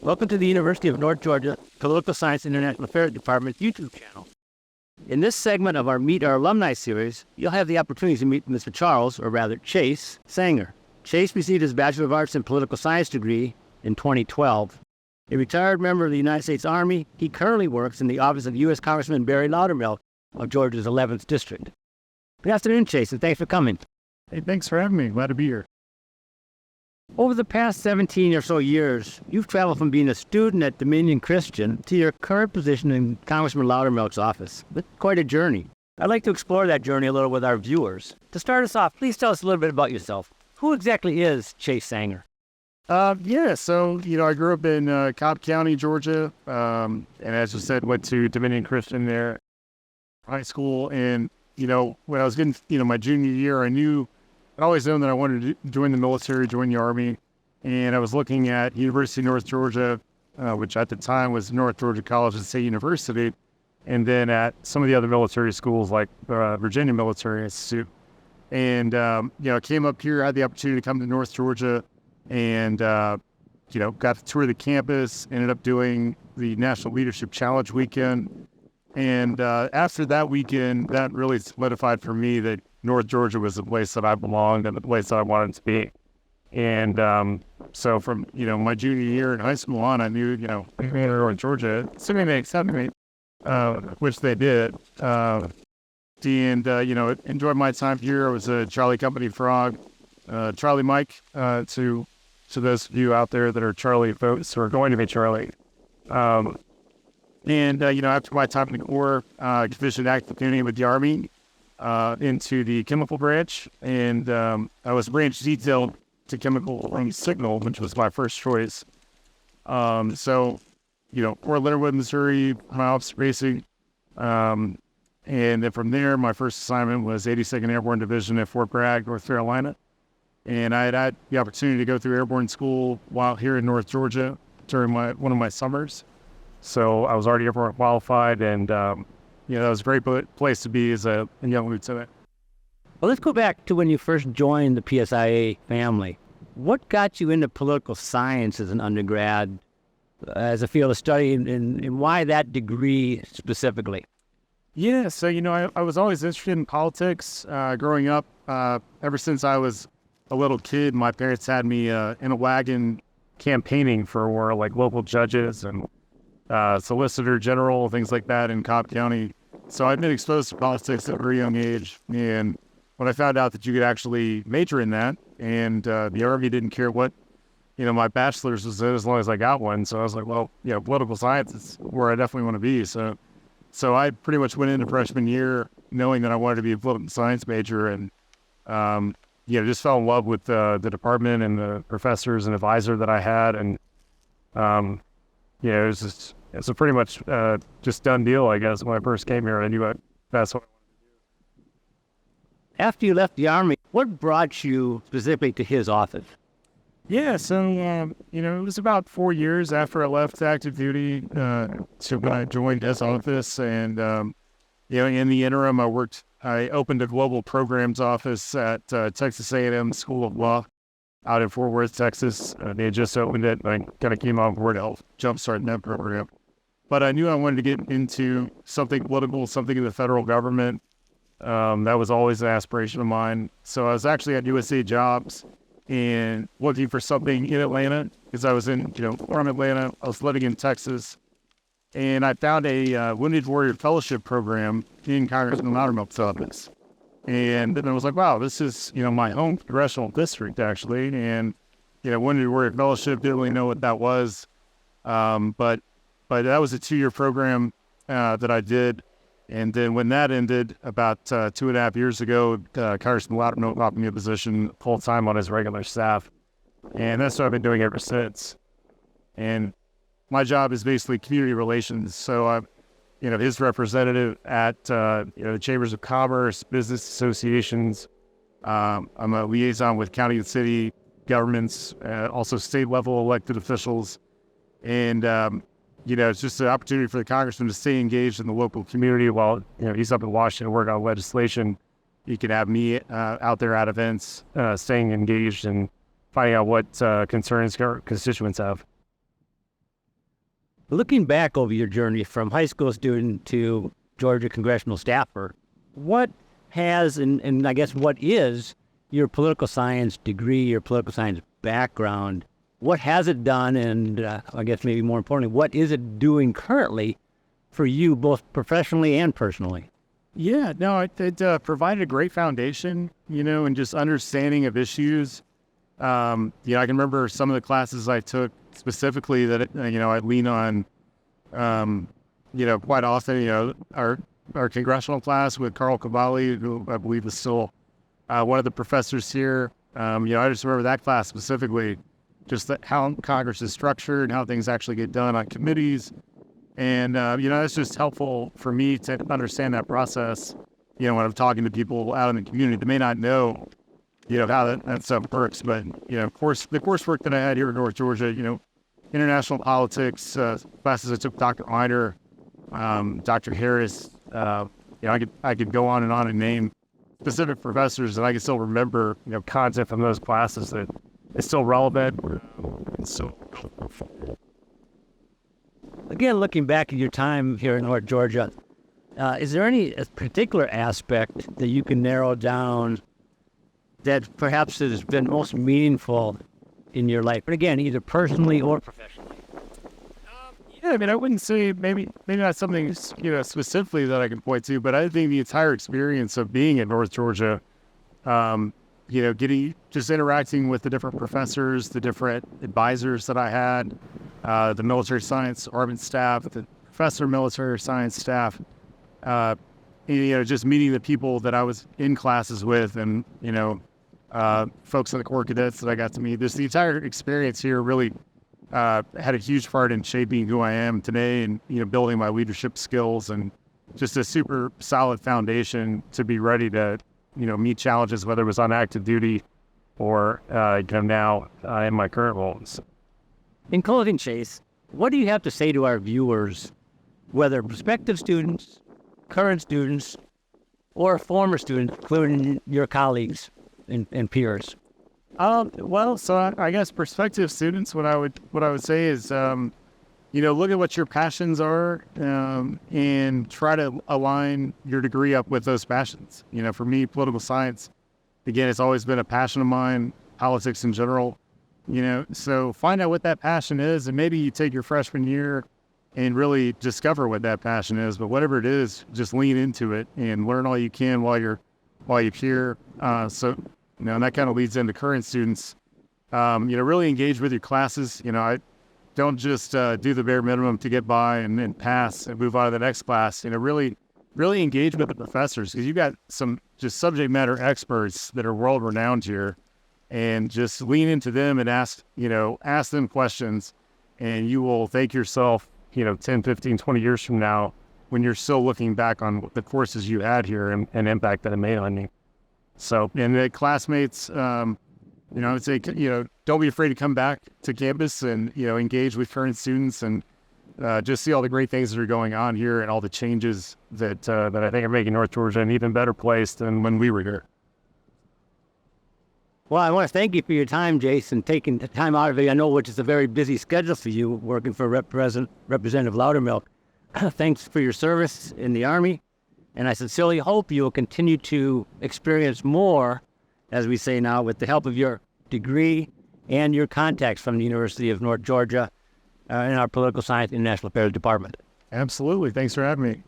Welcome to the University of North Georgia Political Science International Affairs Department's YouTube channel. In this segment of our Meet Our Alumni series, you'll have the opportunity to meet Mr. Charles, or rather Chase, Sanger. Chase received his Bachelor of Arts in Political Science degree in 2012. A retired member of the United States Army, he currently works in the office of U.S. Congressman Barry Loudermilk of Georgia's 11th District. Good afternoon, Chase, and thanks for coming. Hey, thanks for having me. Glad to be here. Over the past 17 or so years, you've traveled from being a student at Dominion Christian to your current position in Congressman Loudermilk's office. It's quite a journey. I'd like to explore that journey a little with our viewers. To start us off, please tell us a little bit about yourself. Who exactly is Chase Sanger? I grew up in Cobb County, Georgia, and as you said, went to Dominion Christian there, high school, and, when I was getting, my junior year, I'd always known that I wanted to join the military, join the Army, and I was looking at University of North Georgia, which at the time was North Georgia College and State University, and then at some of the other military schools like Virginia Military Institute. And, came up here, had the opportunity to come to North Georgia, and, got to tour the campus, ended up doing the National Leadership Challenge weekend. And after that weekend, that really solidified for me that North Georgia was the place that I belonged and the place that I wanted to be. And so from, my junior year in high school on, I knew, North Georgia, assuming they accepted me, which they did. Enjoyed my time here. I was a Charlie Company Frog, Charlie Mike, to those of you out there that are Charlie folks or going to be Charlie. After my time in the Corps, commissioned active duty with the Army into the chemical branch, and I was branch detailed to chemical signal, which was my first choice. Fort Leonard Wood, Missouri, my officer racing. And then from there, my first assignment was 82nd Airborne Division at Fort Bragg, North Carolina. And I had the opportunity to go through airborne school while here in North Georgia during one of my summers. So I was already airborne qualified, and that was a great place to be as a young lieutenant. Well, let's go back to when you first joined the PSIA family. What got you into political science as an undergrad, as a field of study, and why that degree specifically? Yeah, so, I was always interested in politics growing up. Ever since I was a little kid, my parents had me in a wagon campaigning for like local judges and Solicitor General, things like that in Cobb County. So I'd been exposed to politics at a very young age. And when I found out that you could actually major in that, and the Army didn't care what, my bachelor's was in as long as I got one. So I was like, well, political science is where I definitely want to be. So I pretty much went into freshman year knowing that I wanted to be a political science major, and, just fell in love with the department and the professors and advisor that I had. And, it's a pretty much just done deal, I guess. When I first came here, I knew that's what I wanted to do. After you left the Army, what brought you specifically to his office? Yeah, so, it was about 4 years after I left active duty to when I joined his office. And, in the interim, I opened a global programs office at Texas A&M School of Law out in Fort Worth, Texas. They had just opened it, and I kind of came on board to help jumpstart that program. But I knew I wanted to get into something political, something in the federal government. That was always an aspiration of mine. So I was actually at USA Jobs and looking for something in Atlanta, because I was from Atlanta. I was living in Texas, and I found a Wounded Warrior Fellowship program in Congressman Loudermilk's office. And then I was like, wow, this is, my home congressional district, actually. And, Wounded Warrior Fellowship, didn't really know what that was. But that was a 2-year program that I did. And then when that ended about 2.5 years ago, Congressman Loudermilk offered me a position full-time on his regular staff. And that's what I've been doing ever since. And my job is basically community relations. So I'm, his representative at, the Chambers of Commerce, business associations. I'm a liaison with county and city governments, also state-level elected officials. And, it's just an opportunity for the congressman to stay engaged in the local community while, he's up in Washington working on legislation. He can have me out there at events, staying engaged and finding out what concerns constituents have. Looking back over your journey from high school student to Georgia congressional staffer, what has and I guess what is your political science degree, your political science background? What has it done, and I guess maybe more importantly, what is it doing currently for you, both professionally and personally? Yeah, no, it provided a great foundation, and just understanding of issues. I can remember some of the classes I took specifically that, I lean on, quite often, our congressional class with Carl Cavalli, who I believe is still one of the professors here. I just remember that class specifically, just how Congress is structured, how things actually get done on committees. And, it's just helpful for me to understand that process, when I'm talking to people out in the community that may not know, how that stuff works. But, of course, the coursework that I had here in North Georgia, international politics, classes I took with Dr. Miner, Dr. Harris, I could go on and name specific professors, and I can still remember, content from those classes that is still relevant. So, again, looking back at your time here in North Georgia, is there any particular aspect that you can narrow down that perhaps has been most meaningful in your life? And again, either personally or professionally. Yeah, I wouldn't say maybe not something specifically that I can point to, but I think the entire experience of being in North Georgia, interacting with the different professors, the different advisors that I had, the military science department staff, the professor military science staff, just meeting the people that I was in classes with, and folks in the Corps Cadets that I got to meet. The entire experience here really had a huge part in shaping who I am today, and building my leadership skills, and just a super solid foundation to be ready to meet challenges, whether it was on active duty or now in my current roles. In closing, Chase, what do you have to say to our viewers, whether prospective students, current students, or former students, including your colleagues and peers? So I guess prospective students, what I would say is, look at what your passions are, and try to align your degree up with those passions. For me, political science, again, it's always been a passion of mine, politics in general, so find out what that passion is, and maybe you take your freshman year and really discover what that passion is. But whatever it is, just lean into it and learn all you can while you're here. And that kind of leads into current students. Really engage with your classes. I don't just do the bare minimum to get by and then pass and move on to the next class. Really engage with the professors, because you've got some just subject matter experts that are world renowned here, and just lean into them and ask them questions, and you will thank yourself, 10, 15, 20 years from now, when you're still looking back on the courses you had here and impact that it made on you. So, and the classmates, I would say, don't be afraid to come back to campus and, engage with current students, and just see all the great things that are going on here, and all the changes that I think are making North Georgia an even better place than when we were here. Well, I want to thank you for your time, Jason, taking the time out of it. I know which is a very busy schedule for you, working for Representative Loudermilk. Thanks for your service in the Army, and I sincerely hope you will continue to experience more, as we say now, with the help of your degree and your contacts from the University of North Georgia in our Political Science International Affairs Department. Absolutely. Thanks for having me.